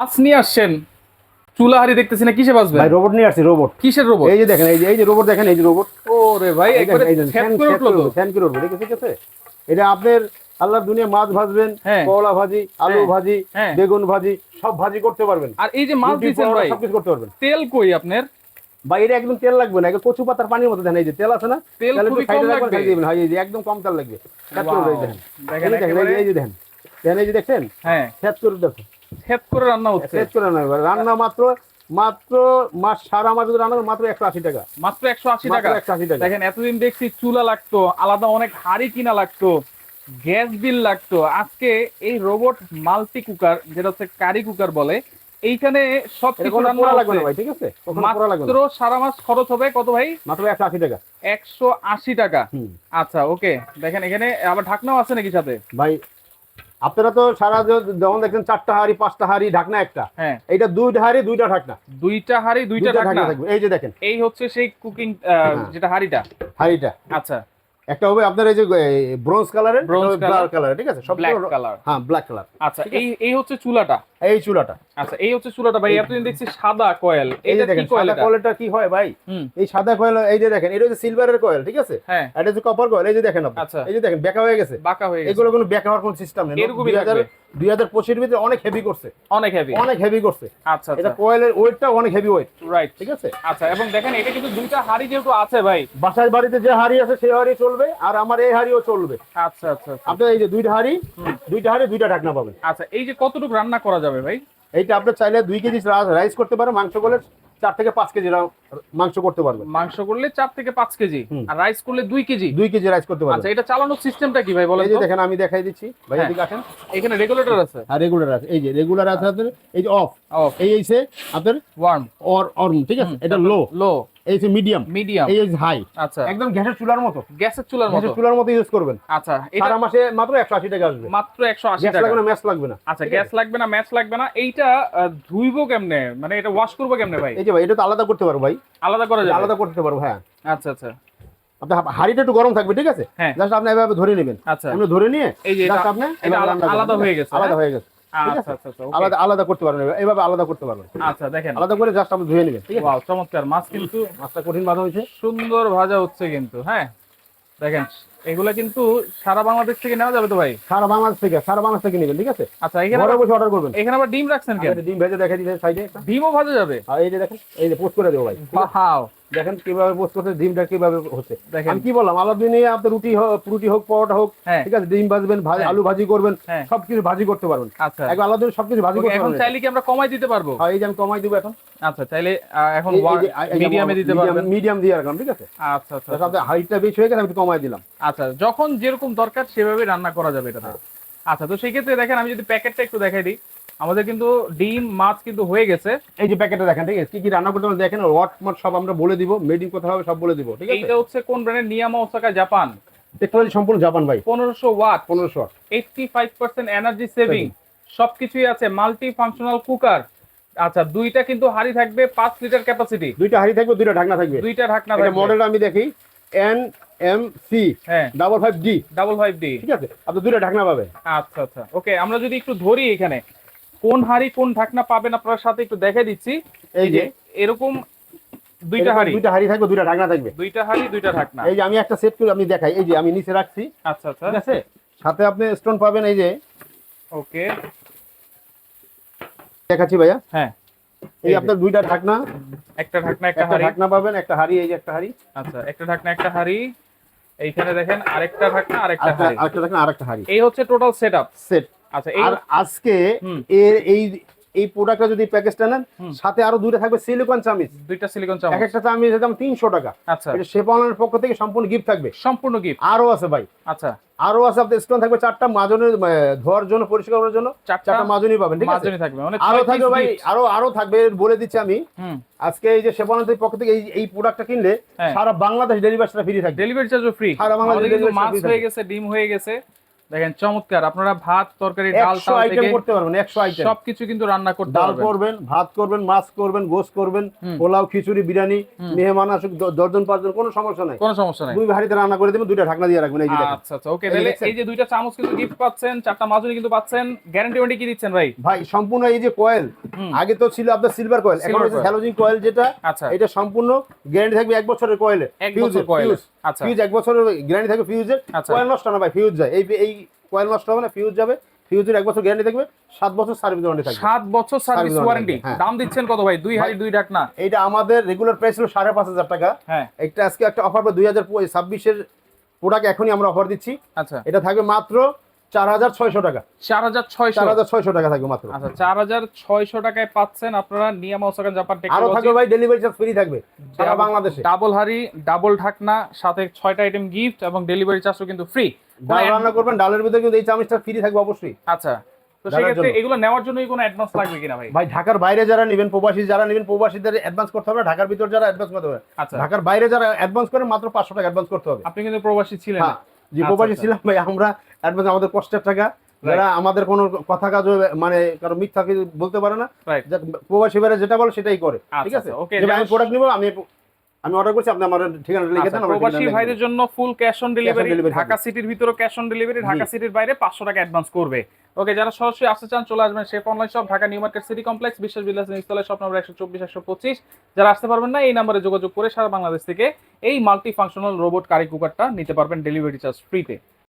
মাছ নিয়ে আসছেন, চুলা হাড়ি দেখতেছি না, কিসে বাজবে ভাই রোবট নিয়ে আসছি, রোবট। কিসের রোবট? এই যে দেখেন, এই যে রোবট দেখেন, এই যে রোবট। ওরে ভাই একবারে ফ্যান করে উঠলো তো। ফ্যান করে উঠবে, ঠিক আছে। এটা আপনার আল্লাহর দুনিয়া মাছ ভাজবেন, হ্যাঁ করলা ভাজি, আলু হ্যাঁ ভাজি, হ্যাঁ। বেগুন ভাজি, সব ভাজি করতে পারবেন। আর এই যে মাছ রুটি, দিচ্ছেন পরোটা ভাই, সবকিছু করতে পারবেন। তেল কই আপনার? ভাই এটা একদম তেল লাগবে না, কচু পাতার পানির মতো দেন, এই যে তেল আছে না, তেল তাহলে একটু খুবই কম সাইডে রাখবেন, লাগবে। খাই দিবেন। হ্যাঁ এই যে একদম কম তেল লাগবে। সেট করে Wow, দেখেন, দেখেন এই দেখেন, একেবারে এই যে দেখেন, দেখেন এই যে দেখছেন, হ্যাঁ সেট করে দেখুন, হেড করে রান্না হচ্ছে। সেট করে না রান্না মাত্র মাত্র মাছ সারা মাছ যদি রান্না করেন, মাত্র 180 টাকা। মাত্র 180 টাকা। মাত্র 180 টাকা। দেখেন এতদিন দেখছি চুলা লাগতো, আলাদা অনেক হাড়ি কিনা লাগতো, গ্যাস বিল লাগতো। আজকে এই রোবট মাল্টি কুকার, যেটা হচ্ছে কারি কুকার বলে, এইখানে সব এটা কিছু কোনো রান্না পোড়া লাগবে হচ্ছে। না ভাই, ঠিক আছে, কখনো পোড়া লাগবে মাত্র না। সারা মাস খরচ হবে কত ভাই? মাত্র 180 টাকা। 180 টাকা। হুম। আচ্ছা ওকে, দেখেন এখানে আবার ঢাকনাও আছে নাকি সাথে? ভাই আপনারা তো সারা যেমন দেখেন 4টা হাঁড়ি 5টা হাঁড়ি ঢাকনা একটা, হ্যাঁ এইটা 2টা হাঁড়ি 2টা ঢাকনা, দুইটা হাড়ি দুইটা 2টা ঢাকনা। ঢাকনা থাকবে। এই যে দেখেন এই হচ্ছে সেই কুকিং হ্যাঁ। যেটা হাড়িটা। হাঁড়িটা আচ্ছা একটা হবে আপনার এই যে ব্রোঞ্জ কালারের, Bronze ব্ল্যাক color, কালার, ঠিক আছে, সব ব্ল্যাক কালার। হ্যাঁ ব্ল্যাক কালার। আচ্ছা এই এই হচ্ছে চুলাটা। এই চুলাটা, আচ্ছা এই হচ্ছে চুলাটা ভাই। এতদিন দেখছি সাদা কয়েল, এই যে এটা কি দেখেন কয়েল? সাদা এটা কয়েলটা কি হয় ভাই, হুম এই সাদা কয়েল, এই যে দেখেন এটা হচ্ছে সিলভারের কয়েল, ঠিক আছে, হ্যাঁ এটা হচ্ছে কপার কয়েল। এই যে দেখেন আপনি, আচ্ছা এই যে দেখেন বেঁকা হয়ে গেছে, বাঁকা হয়ে গেছে। এগুলো কোনো বেঁকা হওয়ার কোনো সিস্টেম নেই। এরকমই থাকবে। 2025 ভিতরে অনেক হেভি করছে, অনেক হেভি। অনেক হেভি করছে। আচ্ছা এটা আচ্ছা কয়েলের ওয়েটটা অনেক হেভি ওয়েট, রাইট। ঠিক আছে। আচ্ছা এবং দেখেন এটা কিন্তু দুইটা হাড়ি যেহেতু আছে ভাই। বাসায় বাড়িতে যে হাঁড়ি আছে সেই হাঁড়ি চলবে, আর আমার এই হাঁড়িও চলবে। আচ্ছা আচ্ছা আচ্ছা আপনার এই যে দুইটা হাঁড়ি, দুইটা ঢাকনা পাবেন। আচ্ছা এই যে কতটুকু রান্না করা যাবে ভাই? এইটা আপনার চাইলে 2 কেজি রাইস করতে পারেন, মাংস করলে 4 থেকে 5 কেজি মাংস করতে পারবেন। মাংস করলে 4 থেকে 5 কেজি, হুম। আর রাইস করলে 2 কেজি। 2 কেজি রাইস করতে পারবেন। আচ্ছা এটা চালানোর সিস্টেমটা কি ভাই বলেন এই যে তো? দেখেন আমি দেখাই দিচ্ছি ভাই, হ্যাঁ। এদিকে আসেন। এখানে রেগুলেটর আছে। আর রেগুলার আছে, এই যে রেগুলার আছে আপনার, এই যে অফ, অফ, এই এইছে আপনার ওয়ার্ম, অর, ঠিক আছে, এটা লো, লো, এই যে মিডিয়াম, মিডিয়াম। এই যে হাই। আচ্ছা একদম গ্যাসের চুলার মতো, গ্যাসের চুলার মতো। গ্যাসের চুলার মতো ইউজ করবেন। আচ্ছা এটা সারা মাসে মাত্র 180 টাকা আসবে। মাত্র 180 গ্যাস টাকা। লাগবে না, ম্যাচ লাগবে না। আচ্ছা গ্যাস লাগবে না, ম্যাচ লাগবে না। এইটা ধুইবো কেমনে, মানে এটা ওয়াশ করবো কেমনে ভাই? এই যে ভাই এটা তো আলাদা করতে পারবো ভাই, আলাদা করা যাবে? আলাদা করতে পারবো, হ্যাঁ। আচ্ছা আচ্ছা আপনার হাঁড়িটা একটু গরম থাকবে, ঠিক আছে, হ্যাঁ। জাস্ট আপনি এভাবে ধরে নেবেন। আচ্ছা আপনি ধরে নিয়ে এই যে জাস্ট আপনি এটা এভাবে রান্না করবেন, আলাদা হয়ে গেছে, আলাদা হ্যাঁ? হয়ে গেছে, ঠিক আচ্ছা আছে। আচ্ছা আচ্ছা আলাদা আলাদা করতে পারবেন, এভাবে আলাদা করতে পারবেন। আচ্ছা দেখেন আলাদা করে জাস্ট আপনি ধুয়ে নেবেন, ঠিক আছে। ওয়াও চমৎকার। মাছ কিন্তু মাছটা কঠিন বাঁধা হয়েছে। সুন্দর ভাজা হচ্ছে কিন্তু, হ্যাঁ দেখেন এগুলা কিন্তু সারা বাংলাদেশ থেকে নেওয়া যাবে তো ভাই? সারা বাংলাদেশ থেকে নেবেন, ঠিক আছে। আচ্ছা এখানে ঘরে বসে অর্ডার করবেন। এখানে আবার ডিম রাখছেন কেন? ডিম ভেজে দেখাই দিচ্ছেন সাইডে একটা। ডিমও ভাজা যাবে? আর এই যে দেখেন, এই যে পোস্ট করে দেবো ভাই, ওয়াও দেখেন কিভাবে পোস্ট করতে, ডিমটা কিভাবে হচ্ছে। দেখেন। আমি কি বললাম, আলাদা নিয়ে আপনি রুটি হোক পরোটা হোক, হ্যাঁ। ঠিক আছে, ডিম ভাজবেন, হ্যাঁ। আলু ভাজি করবেন, হ্যাঁ। সবকিছু ভাজি করতে পারবেন। আচ্ছা একবার আলাদা সবকিছু ভাজি ওকে, করতে এখন পারবেন। চাইলে কি আমরা কমাই দিতে পারবো? এই যে আমি কমাই দিব এখন। আচ্ছা চাইলে এখন এই যে মিডিয়ামে দিতে পারবেন। মিডিয়াম দিয়ে রাখলাম, ঠিক আছে। আচ্ছা আচ্ছা আপনার হাইটটা বেশি হয়ে গেছে, আমি একটু কমাই দিলাম। আচ্ছা যখন যেরকম দরকার সেভাবে রান্না করা যাবে এটাতে। আচ্ছা তো সেই ক্ষেত্রে দেখেন আমি যদি প্যাকেটটা একটু দেখাই দিই, আমাদের কিন্তু ডিম মাছ কিন্তু হয়ে গেছে। এই যে প্যাকেটটা দেখেন, ঠিক আছে, কি কি রান্না করতে হবে দেখেন, ওয়াট মাট সব আমরা বলে দিব, মেডিং কোথায় হবে সব বলে দিব, ঠিক আছে। এইটা হচ্ছে কোন ব্র্যান্ডের? নিয়ামা ওসাকা জাপান। টেকনোলজি সম্পূর্ণ জাপান ভাই। 1500 ওয়াট, 1500 ওয়াট, 85% এনার্জি সেভিং, সবকিছুই আছে। Multi functional cooker. আচ্ছা দুইটা কিন্তু হাড়ি থাকবে, 5 লিটার ক্যাপাসিটি। দুইটা হাঁড়ি থাকবে, দুইটা ঢাকনা থাকবে। দুইটা ঢাকনা এটা থাকবে। মডেলটা আমি দেখি, NMC হ্যাঁ 55D, 55D। ঠিক আছে, আপনি দুইটা ঢাকনা পাবেন। আচ্ছা আচ্ছা ওকে, আমরা যদি একটু ধরি এখানে কোন হাড়ি কোন ঢাকনা পাবেন আপনার সাথে একটু দেখে দিচ্ছি। এই যে এরকম দুইটা এরকম হাড়ি, দুইটা হাঁড়ি থাকবে, দুইটা ঢাকনা থাকবে। দুইটা হাড়ি দুইটা ঢাকনা। এই যে আমি একটা সেট করে আমি দেখাই, এই যে আমি নিচে রাখছি, আচ্ছা আচ্ছা ঠিক আছে, সাথে আপনি স্টোন পাবেন, এই যে ওকে দেখাচ্ছি ভাইয়া। হ্যাঁ এই আপনার দুইটা ঢাকনা, একটা ঢাকনা একটা একটা হাড়ি। ঢাকনা পাবেন, একটা হাঁড়ি, এই যে একটা হাঁড়ি, আচ্ছা একটা ঢাকনা একটা হাড়ি। এইখানে দেখেন আরেকটা ঢাকনা আরেকটা হাড়ি। আরেকটা ঢাকনা আরেকটা হাঁড়ি, এই হচ্ছে টোটাল সেটআপ সেট। আচ্ছা এই আর আজকে হুম। এই প্রোডাক্টটা যদি প্যাকেজটা নেন, সাথে আরো দুইটা থাকবে সিলিকন চামিচ, দুইটা সিলিকন এক চামচ। একটা চামিচের দাম 300 টাকা। আচ্ছা এটা শেফঅনের পক্ষ থেকে সম্পূর্ণ গিফট থাকবে, সম্পূর্ণ গিফট। আরো আছে ভাই, আচ্ছা আরো আছে। আপনার স্টোন থাকবে 4টা, মাজনের ধোয়ার জন্য, পরিষ্কার করার জন্য 4টা মাজনি পাবেন, ঠিক আছে। মাজনি থাকবে মানে আরো 6 থাকবে piece ভাই, gift। আরো থাকবে, বলে দিচ্ছি আমি। হুম আজকে এই যে শেফঅনের পক্ষ থেকে এই প্রোডাক্টটা কিনলে হ্যাঁ। সারা বাংলাদেশ ডেলিভারিটা ফ্রি থাকবে। ডেলিভারি চার্জও ফ্রি। সারা বাংলাদেশ আমাদের কিন্তু delivery মাছ free হয়ে থাকবে। গেছে, ডিম হয়ে গেছে। দেখেন চমৎকার, আপনারা ভাত তরকারি ডাল 100 তাল আইটেম থেকে করতে পারবেন, 100 আইটেম। সবকিছু কিন্তু রান্না করতে ডাল পারবেন। করবেন, ভাত করবেন, মাছ করবেন, গোশ করবেন, হুম। পোলাও, খিচুড়ি, বিরিয়ানি, হুম। মেহমান আসুক 10 জন 5 জন, কোনো সমস্যা নাই। কোনো সমস্যা নাই। 2 হাঁড়িতে রান্না করে দেবেন, 2টা ঢাকনা দিয়ে রাখবেন। এই যে দেখেন আচ্ছা আচ্ছা, ওকে। এই যে তাহলে দেখছেন? এই যে 2টা চামচ কিন্তু গিফট পাচ্ছেন, 4টা মাজুনি কিন্তু পাচ্ছেন। গ্যারান্টি ওয়ারেন্টি কি দিচ্ছেন ভাই? ভাই সম্পূর্ণ এই যে কয়েল, হুম। আগে তো ছিল আপনার সিলভার কয়েল, এখন Silver হচ্ছে coil। হ্যালোজিন কয়েল, যেটা আচ্ছা। এটা সম্পূর্ণ গ্যারান্টি থাকবে 1 বছরের কয়েলে। 1 বছর coil এর। আচ্ছা। ফিউজ 1 বছরের গ্যারান্টি থাকবে ফিউজের। আচ্ছা। কয়েল নষ্ট না ভাই, ফিউজ যায়। এই কয়েল নষ্ট হবে না, ফিউজ যাবে। ফিউজের 1 বছর গ্যারান্টি থাকবে, 7 বছর সার্ভিস ওয়ারেন্টি থাকবে। 7 বছর সার্ভিস Service ওয়ারেন্টি। warranty, হ্যাঁ। দাম দিচ্ছেন কত ভাই? 2 হাঁড়ি 2 ঢাকনা। এইটা আমাদের রেগুলার প্রাইস ছিল 5,500 টাকা। হ্যাঁ। এটা আজকে একটা অফার, 2026 এর প্রোডাক্ট এখনই আমরা অফার দিচ্ছি। আচ্ছা। এটা থাকবে মাত্র 4,600 টাকা। 4600। 4,600 টাকা থাকবে মাত্র। আচ্ছা, 4600 টাকায় পাচ্ছেন আপনারা নিয়ামা ওসাকা জাপান আরো টেকনোলজি। থাকবে ভাই, ডেলিভারি চার্জ ফ্রি থাকবে সারা বাংলাদেশে। ডাবল হাঁড়ি, ডাবল ঢাকনা, সাথে 6টা আইটেম গিফট এবং ডেলিভারি চার্জও কিন্তু ফ্রি। ডাল রান্না করবেন, ডালের ভিতরে কিন্তু এই চামচটা ফ্রি থাকবে অবশ্যই। আচ্ছা, তো ডালের সেক্ষেত্রে জন্য। এগুলো নেওয়ার জন্য কোনো অ্যাডভান্স লাগবে কিনা ভাই? ভাই ঢাকার বাইরে যারা নেবেন, প্রবাসী যারা নেবেন, প্রবাসীদের অ্যাডভান্স করতে হবে না, ঢাকার ভিতর যারা অ্যাডভান্স করতে হবে। আচ্ছা। ঢাকার বাইরে যারা অ্যাডভান্স করেন মাত্র 500 টাকা অ্যাডভান্স করতে হবে। আপনি কিন্তু প্রবাসী ছিলেন হ্যাঁ, না? যে আচ্ছা, প্রবাসী আচ্ছা। ছিলাম ভাই, আমরা অ্যাডভান্স আমাদের কষ্টের টাকা, যারা আমাদের কোনো কথা কাজ মানে কারো মিথ্যা কিছু বলতে পারে না, রাইট। প্রবাসী বাইরে যেটা বলে সেটাই করে। ঠিক আচ্ছা, আছে, আচ্ছা, okay, যে ভাই আমি যারা- প্রোডাক্ট নিব, আমি অর্ডার করছি, আপনি আমার ঠিকানা লিখে আচ্ছা, দেন, আমার প্রবাসী ঠিকানা ভাইদের জন্য full cash on delivery. delivery Dhaka থাকবে। সিটির ভিতরে ক্যাশ অন ডেলিভারি, ঢাকা সিটির বাইরে 500 টাকা অ্যাডভান্স করবে। ওকে, যারা সরাসরি আসতে চান চলে আসবেন chef online shop, Dhaka new market city complex, বিশ্বাস বিলাস ইনস্টলের শপ নম্বর 124-125। যারা আসতে পারবেন না, এই নম্বরে যোগাযোগ করে সারা বাংলাদেশ থেকে এই মাল্টি ফাংশনাল রোবট কারি কুকারটা নিতে পারবেন ডেলিভারি চার্জ ফ্রিতে।